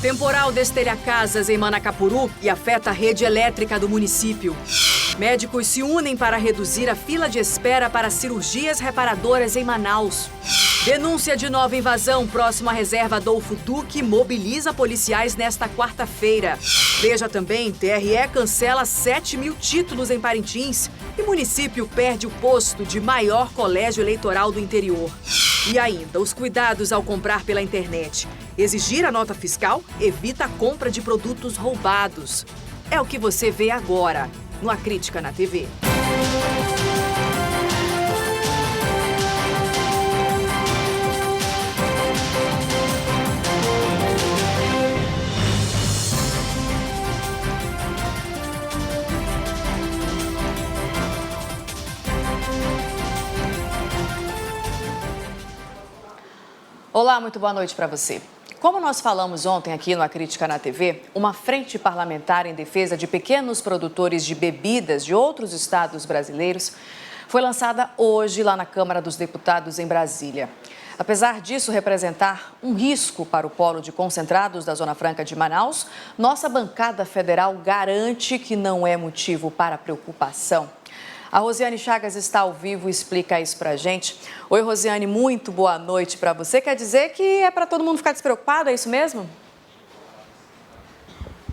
Temporal destelha casas em Manacapuru e afeta a rede elétrica do município. Médicos se unem para reduzir a fila de espera para cirurgias reparadoras em Manaus. Denúncia de nova invasão próximo à reserva Adolfo Duque mobiliza policiais nesta quarta-feira. Veja também, TRE cancela 7.000 títulos em Parintins e município perde o posto de maior colégio eleitoral do interior. E ainda, os cuidados ao comprar pela internet. Exigir a nota fiscal evita a compra de produtos roubados. É o que você vê agora no A Crítica na TV. Olá, muito boa noite para você. Como nós falamos ontem aqui no A Crítica na TV, uma frente parlamentar em defesa de pequenos produtores de bebidas de outros estados brasileiros foi lançada hoje lá na Câmara dos Deputados em Brasília. Apesar disso representar um risco para o polo de concentrados da Zona Franca de Manaus, nossa bancada federal garante que não é motivo para preocupação. A Rosiane Chagas está ao vivo e explica isso pra gente. Oi, Rosiane, muito boa noite para você. Quer dizer que é para todo mundo ficar despreocupado, é isso mesmo?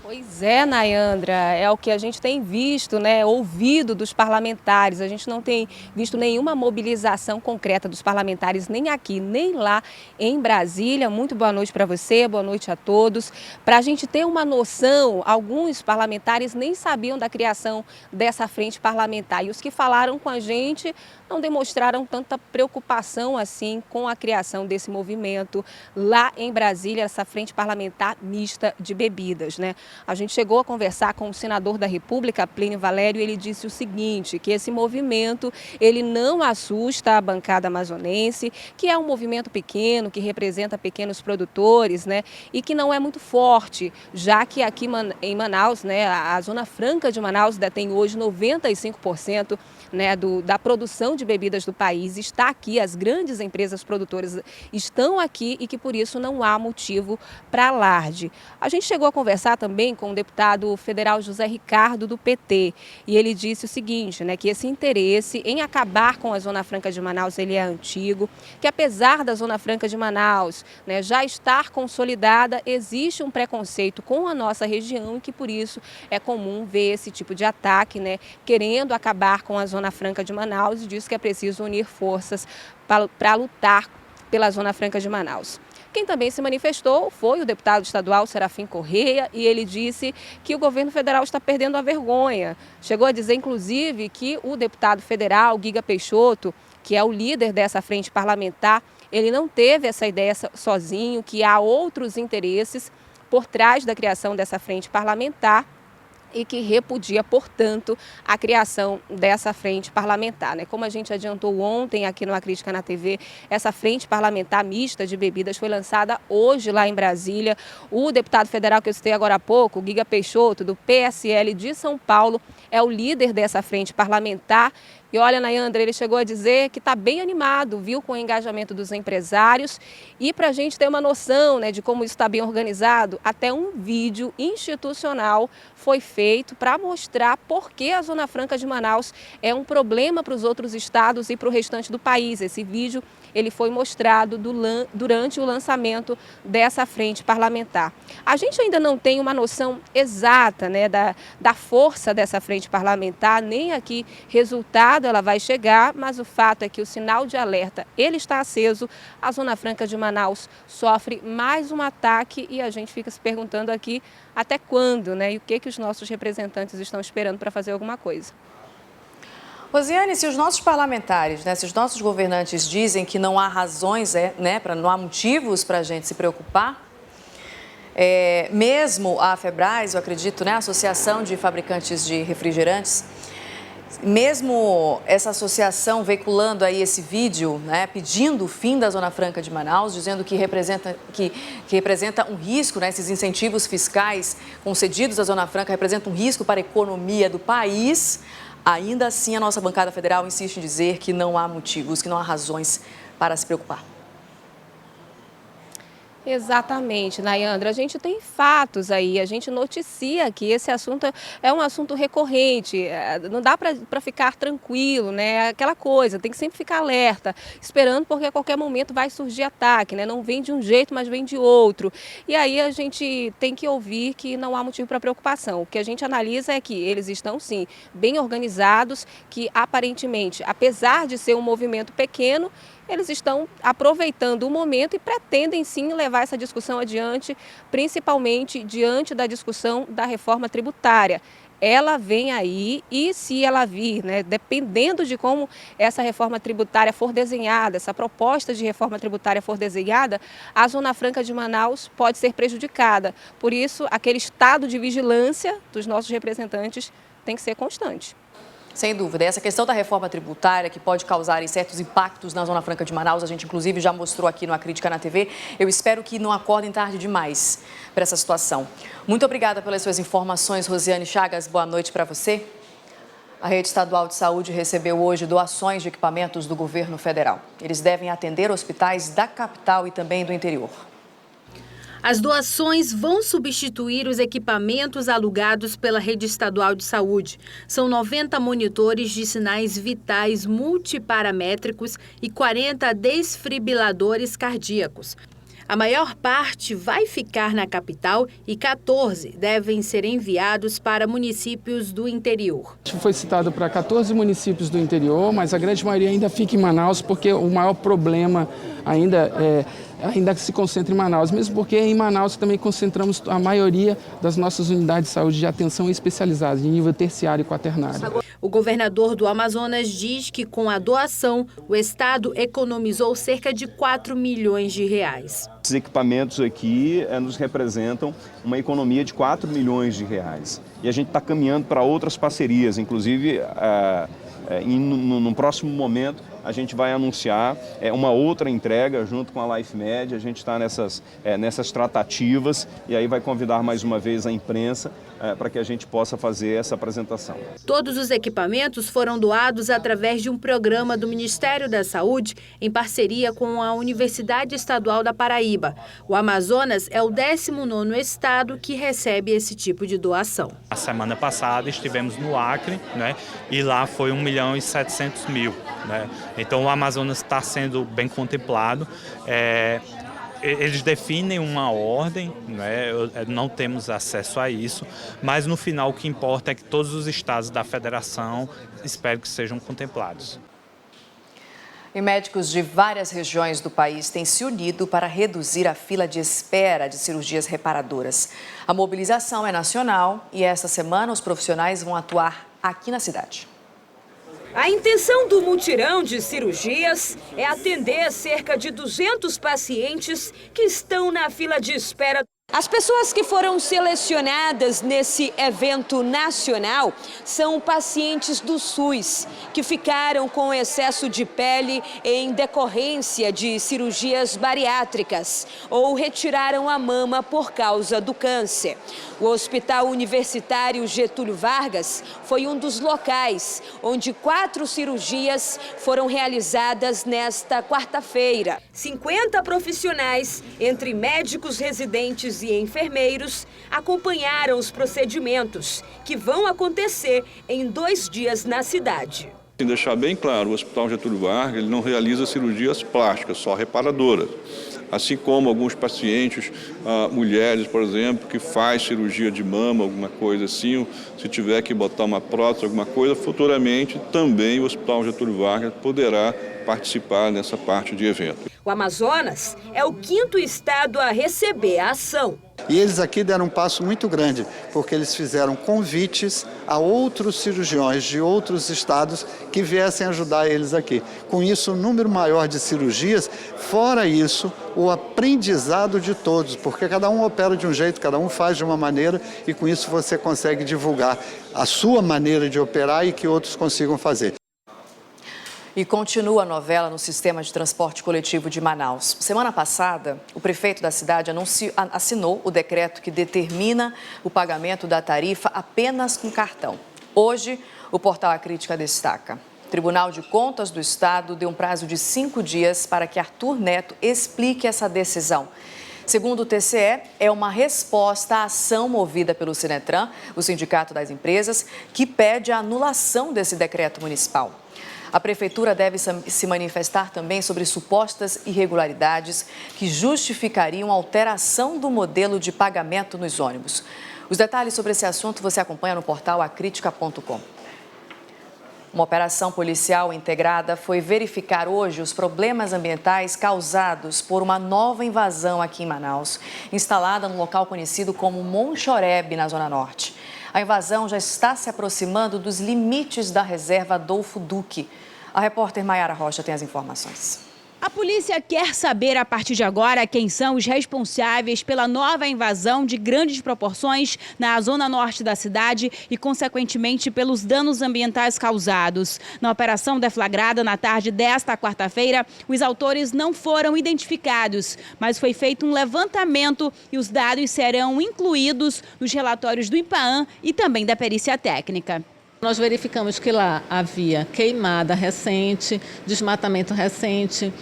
Pois é, Nayandra, é o que a gente tem visto, né, ouvido dos parlamentares. A gente não tem visto nenhuma mobilização concreta dos parlamentares, nem aqui, nem lá em Brasília. Muito boa noite para você, boa noite a todos. Para a gente ter uma noção, alguns parlamentares nem sabiam da criação dessa frente parlamentar. E os que falaram com a gente não demonstraram tanta preocupação assim com a criação desse movimento lá em Brasília, essa frente parlamentar mista de bebidas, né? A gente chegou a conversar com o senador da República, Plínio Valério, e ele disse o seguinte, que esse movimento, ele não assusta a bancada amazonense, que é um movimento pequeno, que representa pequenos produtores, né? E que não é muito forte, já que aqui em Manaus, né, a Zona Franca de Manaus detém hoje 95%, né, da produção de bebidas do país, está aqui, as grandes empresas produtoras estão aqui e que por isso não há motivo para alarde. A gente chegou a conversar também com o deputado federal José Ricardo do PT e ele disse o seguinte, né, que esse interesse em acabar com a Zona Franca de Manaus ele é antigo, que apesar da Zona Franca de Manaus, né, já estar consolidada, existe um preconceito com a nossa região e que por isso é comum ver esse tipo de ataque, né, querendo acabar com a Zona Franca de Manaus e diz que é preciso unir forças para lutar pela Zona Franca de Manaus. Quem também se manifestou foi o deputado estadual Serafim Correia e ele disse que o governo federal está perdendo a vergonha. Chegou a dizer, inclusive, que o deputado federal Guiga Peixoto, que é o líder dessa frente parlamentar, ele não teve essa ideia sozinho, que há outros interesses por trás da criação dessa frente parlamentar e que repudia, portanto, a criação dessa frente parlamentar, né? Como a gente adiantou ontem aqui no A Crítica na TV, essa frente parlamentar mista de bebidas foi lançada hoje lá em Brasília. O deputado federal que eu citei agora há pouco, o Guiga Peixoto, do PSL de São Paulo, é o líder dessa frente parlamentar. E olha, Nayandra, ele chegou a dizer que está bem animado, viu, com o engajamento dos empresários. E para a gente ter uma noção, né, de como isso está bem organizado, até um vídeo institucional foi feito para mostrar por que a Zona Franca de Manaus é um problema para os outros estados e para o restante do país. Esse vídeo ele foi mostrado durante o lançamento dessa frente parlamentar. A gente ainda não tem uma noção exata, né, da força dessa frente parlamentar, nem aqui resultado ela vai chegar, mas o fato é que o sinal de alerta ele está aceso, a Zona Franca de Manaus sofre mais um ataque e a gente fica se perguntando aqui até quando, né, e o que os nossos representantes estão esperando para fazer alguma coisa. Rosiane, se os nossos parlamentares, né, se os nossos governantes dizem que não há razões, né, não há motivos para a gente se preocupar, mesmo a Febrás, eu acredito, né, a Associação de Fabricantes de Refrigerantes, mesmo essa associação veiculando aí esse vídeo, né, pedindo o fim da Zona Franca de Manaus, dizendo que representa um risco, né, esses incentivos fiscais concedidos à Zona Franca representam um risco para a economia do país. Ainda assim, a nossa bancada federal insiste em dizer que não há motivos, que não há razões para se preocupar. Exatamente, Nayandra. A gente tem fatos aí, a gente noticia que esse assunto é um assunto recorrente, não dá para ficar tranquilo, né? Aquela coisa, tem que sempre ficar alerta, esperando porque a qualquer momento vai surgir ataque, né? Não vem de um jeito, mas vem de outro. E aí a gente tem que ouvir que não há motivo para preocupação. O que a gente analisa é que eles estão, sim, bem organizados, que aparentemente, apesar de ser um movimento pequeno, eles estão aproveitando o momento e pretendem sim levar essa discussão adiante, principalmente diante da discussão da reforma tributária. Ela vem aí e se ela vir, né, dependendo de como essa reforma tributária for desenhada, essa proposta de reforma tributária for desenhada, a Zona Franca de Manaus pode ser prejudicada. Por isso, aquele estado de vigilância dos nossos representantes tem que ser constante. Sem dúvida. Essa questão da reforma tributária, que pode causar certos impactos na Zona Franca de Manaus, a gente inclusive já mostrou aqui no A Crítica na TV. Eu espero que não acordem tarde demais para essa situação. Muito obrigada pelas suas informações, Rosiane Chagas. Boa noite para você. A Rede Estadual de Saúde recebeu hoje doações de equipamentos do governo federal. Eles devem atender hospitais da capital e também do interior. As doações vão substituir os equipamentos alugados pela Rede Estadual de Saúde. São 90 monitores de sinais vitais multiparamétricos e 40 desfibriladores cardíacos. A maior parte vai ficar na capital e 14 devem ser enviados para municípios do interior. Foi citado para 14 municípios do interior, mas a grande maioria ainda fica em Manaus, porque o maior problema ainda se concentra em Manaus, mesmo porque em Manaus também concentramos a maioria das nossas unidades de saúde de atenção especializada, de nível terciário e quaternário. O governador do Amazonas diz que com a doação, o estado economizou cerca de 4 milhões de reais. Esses equipamentos aqui nos representam uma economia de 4 milhões de reais. E a gente está caminhando para outras parcerias, inclusive no próximo momento a gente vai anunciar uma outra entrega junto com a LifeMed. A gente está nessas tratativas e aí vai convidar mais uma vez a imprensa para que a gente possa fazer essa apresentação. Todos os equipamentos foram doados através de um programa do Ministério da Saúde em parceria com a Universidade Estadual da Paraíba. O Amazonas é o 19º estado que recebe esse tipo de doação. A semana passada estivemos no Acre, né, e lá foi 1.700.000, né? Então o Amazonas está sendo bem contemplado. Eles definem uma ordem, né? Não temos acesso a isso, mas no final o que importa é que todos os estados da federação espero que sejam contemplados. E médicos de várias regiões do país têm se unido para reduzir a fila de espera de cirurgias reparadoras. A mobilização é nacional e esta semana os profissionais vão atuar aqui na cidade. A intenção do mutirão de cirurgias é atender cerca de 200 pacientes que estão na fila de espera. As pessoas que foram selecionadas nesse evento nacional são pacientes do SUS, que ficaram com excesso de pele em decorrência de cirurgias bariátricas ou retiraram a mama por causa do câncer. O Hospital Universitário Getúlio Vargas foi um dos locais onde 4 cirurgias foram realizadas nesta quarta-feira. 50 profissionais, entre médicos residentes e enfermeiros, acompanharam os procedimentos que vão acontecer em 2 dias na cidade. Tem que deixar bem claro, o Hospital Getúlio Vargas ele não realiza cirurgias plásticas, só reparadoras. Assim como alguns pacientes, mulheres, por exemplo, que faz cirurgia de mama, alguma coisa assim, se tiver que botar uma prótese, alguma coisa, futuramente também o Hospital Getúlio Vargas poderá participar nessa parte de evento. O Amazonas é o 5º estado a receber a ação. E eles aqui deram um passo muito grande, porque eles fizeram convites a outros cirurgiões de outros estados que viessem ajudar eles aqui. Com isso, um número maior de cirurgias, fora isso, o aprendizado de todos, porque cada um opera de um jeito, cada um faz de uma maneira e com isso você consegue divulgar a sua maneira de operar e que outros consigam fazer. E continua a novela no sistema de transporte coletivo de Manaus. Semana passada, o prefeito da cidade assinou o decreto que determina o pagamento da tarifa apenas com cartão. Hoje, o portal A Crítica destaca: o Tribunal de Contas do Estado deu um prazo de 5 dias para que Arthur Neto explique essa decisão. Segundo o TCE, é uma resposta à ação movida pelo Sinetran, o Sindicato das Empresas, que pede a anulação desse decreto municipal. A Prefeitura deve se manifestar também sobre supostas irregularidades que justificariam a alteração do modelo de pagamento nos ônibus. Os detalhes sobre esse assunto você acompanha no portal acritica.com. Uma operação policial integrada foi verificar hoje os problemas ambientais causados por uma nova invasão aqui em Manaus, instalada no local conhecido como Monchorebe, na Zona Norte. A invasão já está se aproximando dos limites da reserva Adolfo Duque. A repórter Maiara Rocha tem as informações. A polícia quer saber a partir de agora quem são os responsáveis pela nova invasão de grandes proporções na zona norte da cidade e, consequentemente, pelos danos ambientais causados. Na operação deflagrada na tarde desta quarta-feira, os autores não foram identificados, mas foi feito um levantamento e os dados serão incluídos nos relatórios do IPAAM e também da perícia técnica. Nós verificamos que lá havia queimada recente, desmatamento recente,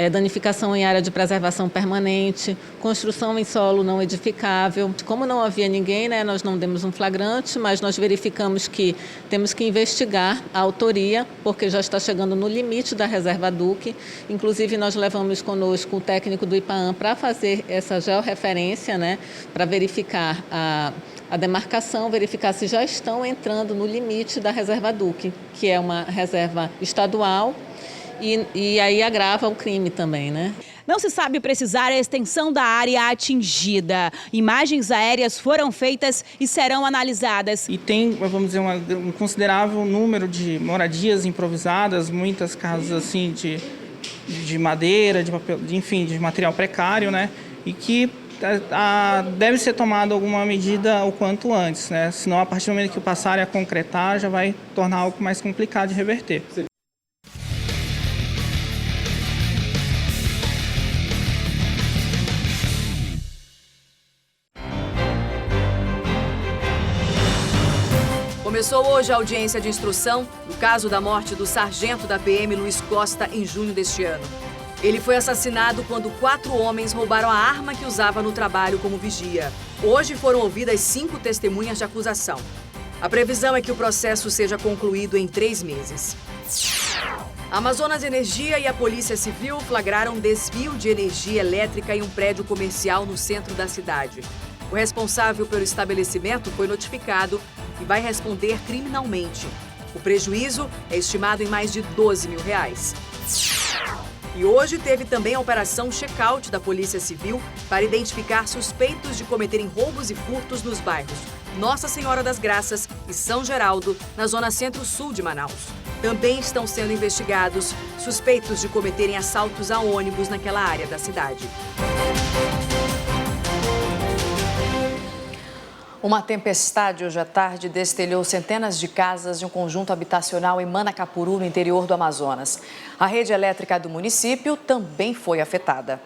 danificação em área de preservação permanente, construção em solo não edificável. Como não havia ninguém, nós não demos um flagrante, mas nós verificamos que temos que investigar a autoria, porque já está chegando no limite da reserva Duque. Inclusive, nós levamos conosco o técnico do IPAAM para fazer essa georreferência, para verificar a demarcação, verificar se já estão entrando no limite da reserva Duque, que é uma reserva estadual, e aí agrava o crime também, Não se sabe precisar a extensão da área atingida. Imagens aéreas foram feitas e serão analisadas. E tem, vamos dizer, um considerável número de moradias improvisadas, muitas casas assim de madeira, de papel, de material precário, e que deve ser tomada alguma medida o quanto antes, Senão, a partir do momento que passarem a concretar, já vai tornar algo mais complicado de reverter. Começou hoje a audiência de instrução no caso da morte do sargento da PM Luiz Costa em junho deste ano. Ele foi assassinado quando 4 homens roubaram a arma que usava no trabalho como vigia. Hoje foram ouvidas 5 testemunhas de acusação. A previsão é que o processo seja concluído em 3 meses. A Amazonas Energia e a Polícia Civil flagraram desvio de energia elétrica em um prédio comercial no centro da cidade. O responsável pelo estabelecimento foi notificado e vai responder criminalmente. O prejuízo é estimado em mais de R$12 mil. E hoje teve também a operação check-out da Polícia Civil para identificar suspeitos de cometerem roubos e furtos nos bairros Nossa Senhora das Graças e São Geraldo, na zona centro-sul de Manaus. Também estão sendo investigados suspeitos de cometerem assaltos a ônibus naquela área da cidade. Uma tempestade hoje à tarde destelhou centenas de casas de um conjunto habitacional em Manacapuru, no interior do Amazonas. A rede elétrica do município também foi afetada.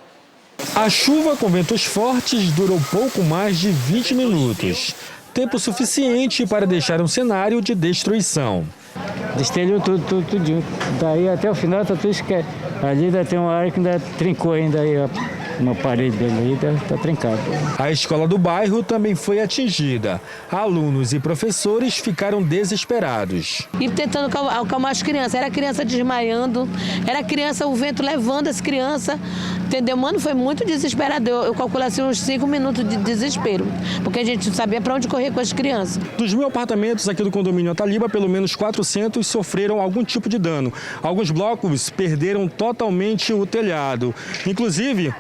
A chuva com ventos fortes durou pouco mais de 20 minutos. Tempo suficiente para deixar um cenário de destruição. Destelhou tudo. Daí até o final tá tudo esquece. Ali ainda tem uma área que ainda trincou ainda aí, uma parede dele aí está trincada. A escola do bairro também foi atingida. Alunos e professores ficaram desesperados. E tentando acalmar as crianças. Era criança desmaiando, era criança, o vento levando as crianças. Entendeu, mano? Foi muito desesperador. Eu calculei assim uns 5 minutos de desespero, porque a gente não sabia para onde correr com as crianças. Dos 1.000 apartamentos aqui do condomínio Ataliba, pelo menos 400 sofreram algum tipo de dano. Alguns blocos perderam totalmente o telhado. Inclusive,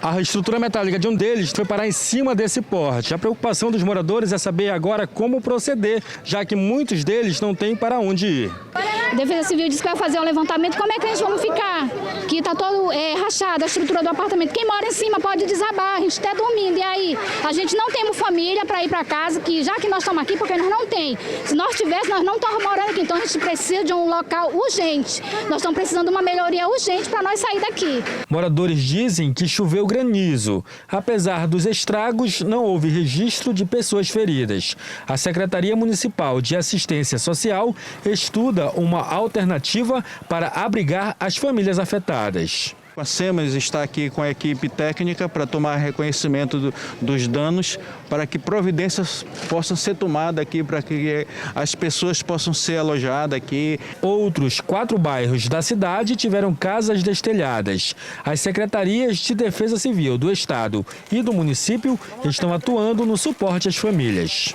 a estrutura metálica de um deles foi parar em cima desse porte. A preocupação dos moradores é saber agora como proceder, já que muitos deles não têm para onde ir. A Defesa Civil disse que vai fazer um levantamento. Como é que eles vão ficar? Que está todo rachado, a estrutura do apartamento. Quem mora em cima pode desabar, a gente está dormindo. E aí, a gente não temos família para ir para casa, já que nós estamos aqui, porque nós não temos. Se nós tivéssemos, nós não estamos morando aqui. Então, a gente precisa de um local urgente. Nós estamos precisando de uma melhoria urgente para nós sair daqui. Moradores dizem que choveu granizo. Apesar dos estragos, não houve registro de pessoas feridas. A Secretaria Municipal de Assistência Social estuda uma alternativa para abrigar as famílias afetadas. A SEMAS está aqui com a equipe técnica para tomar reconhecimento dos danos, para que providências possam ser tomadas aqui, para que as pessoas possam ser alojadas aqui. Outros 4 bairros da cidade tiveram casas destelhadas. As secretarias de Defesa Civil do Estado e do município estão atuando no suporte às famílias.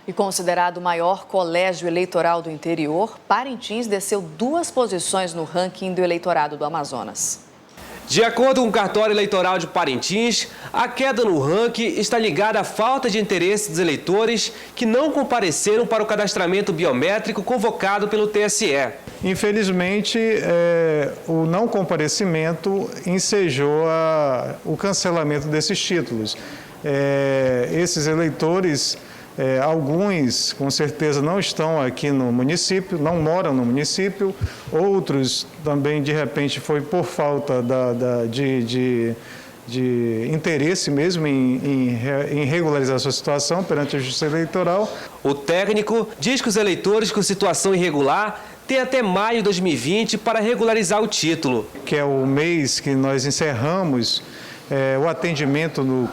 E considerado o maior colégio eleitoral do interior, Parintins desceu 2 posições no ranking do eleitorado do Amazonas. De acordo com o cartório eleitoral de Parintins, a queda no ranking está ligada à falta de interesse dos eleitores que não compareceram para o cadastramento biométrico convocado pelo TSE. Infelizmente, o não comparecimento ensejou o cancelamento desses títulos. Esses eleitores... alguns, com certeza, não estão aqui no município, não moram no município. Outros também, de repente, foi por falta de interesse mesmo em regularizar sua situação perante a Justiça Eleitoral. O técnico diz que os eleitores com situação irregular têm até maio de 2020 para regularizar o título. Que é o mês que nós encerramos o atendimento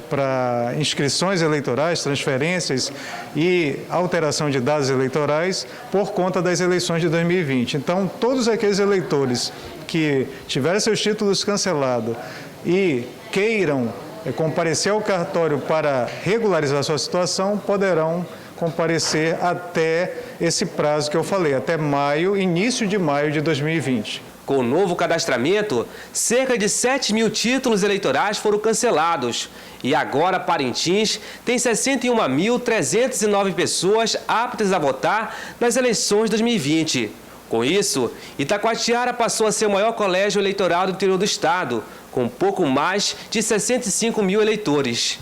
para inscrições eleitorais, transferências e alteração de dados eleitorais por conta das eleições de 2020. Então, todos aqueles eleitores que tiverem seus títulos cancelados e queiram comparecer ao cartório para regularizar sua situação, poderão comparecer até esse prazo que eu falei, até maio, início de maio de 2020. Com o novo cadastramento, cerca de 7 mil títulos eleitorais foram cancelados. E agora Parintins tem 61.309 pessoas aptas a votar nas eleições de 2020. Com isso, Itacoatiara passou a ser o maior colégio eleitoral do interior do estado, com pouco mais de 65 mil eleitores.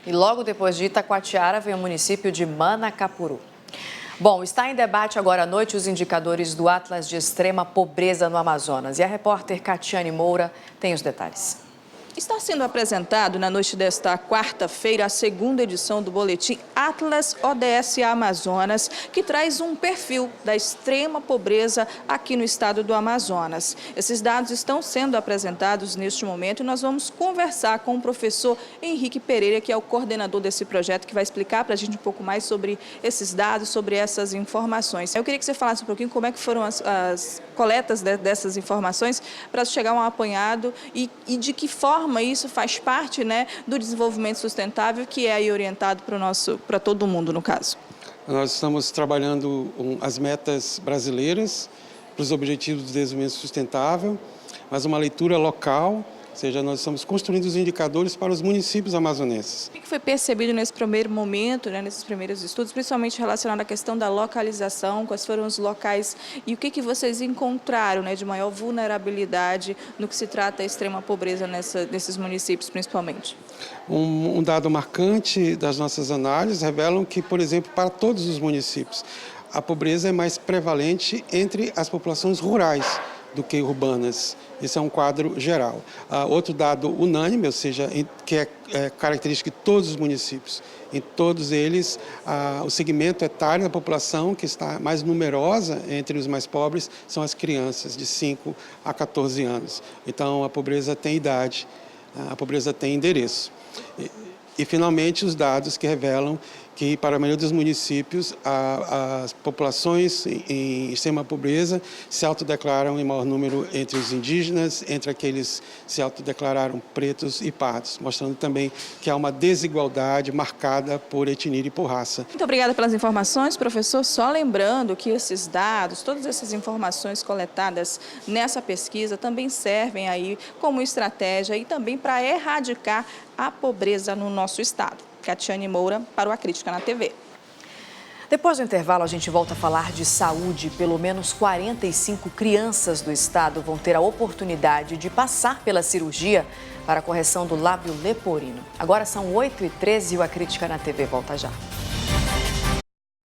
E logo depois de Itacoatiara vem o município de Manacapuru. Bom, está em debate agora à noite os indicadores do Atlas de Extrema Pobreza no Amazonas. E a repórter Catiane Moura tem os detalhes. Está sendo apresentado na noite desta quarta-feira a segunda edição do boletim Atlas ODS Amazonas, que traz um perfil da extrema pobreza aqui no estado do Amazonas. Esses dados estão sendo apresentados neste momento e nós vamos conversar com o professor Henrique Pereira, que é o coordenador desse projeto, que vai explicar para a gente um pouco mais sobre esses dados, sobre essas informações. Eu queria que você falasse um pouquinho como é que foram as coletas dessas informações para chegar a um apanhado e de que forma isso faz parte, né, do desenvolvimento sustentável, que é aí orientado para todo mundo, no caso. Nós estamos trabalhando as metas brasileiras para os Objetivos de Desenvolvimento Sustentável, mas uma leitura local, ou seja, nós estamos construindo os indicadores para os municípios amazonenses. O que foi percebido nesse primeiro momento, né, nesses primeiros estudos, principalmente relacionado à questão da localização, quais foram os locais e o que vocês encontraram, né, de maior vulnerabilidade no que se trata da extrema pobreza nesses municípios, principalmente? Um dado marcante das nossas análises revelam que, por exemplo, para todos os municípios, a pobreza é mais prevalente entre as populações rurais do que urbanas. Esse é um quadro geral. Outro dado unânime, ou seja, que é característica de todos os municípios. Em todos eles, o segmento etário da população que está mais numerosa entre os mais pobres são as crianças de 5 a 14 anos. Então, a pobreza tem idade, a pobreza tem endereço. E finalmente, os dados que revelam que, para a maioria dos municípios, as populações em extrema pobreza se autodeclaram em maior número entre os indígenas, entre aqueles que se autodeclararam pretos e pardos, mostrando também que há uma desigualdade marcada por etnia e por raça. Muito obrigada pelas informações, professor. Só lembrando que esses dados, todas essas informações coletadas nessa pesquisa também servem aí como estratégia e também para erradicar a pobreza no nosso estado. Catiane Moura, para o A Crítica na TV. Depois do intervalo, a gente volta a falar de saúde. Pelo menos 45 crianças do estado vão ter a oportunidade de passar pela cirurgia para a correção do lábio leporino. Agora são 8h13 e o A Crítica na TV volta já.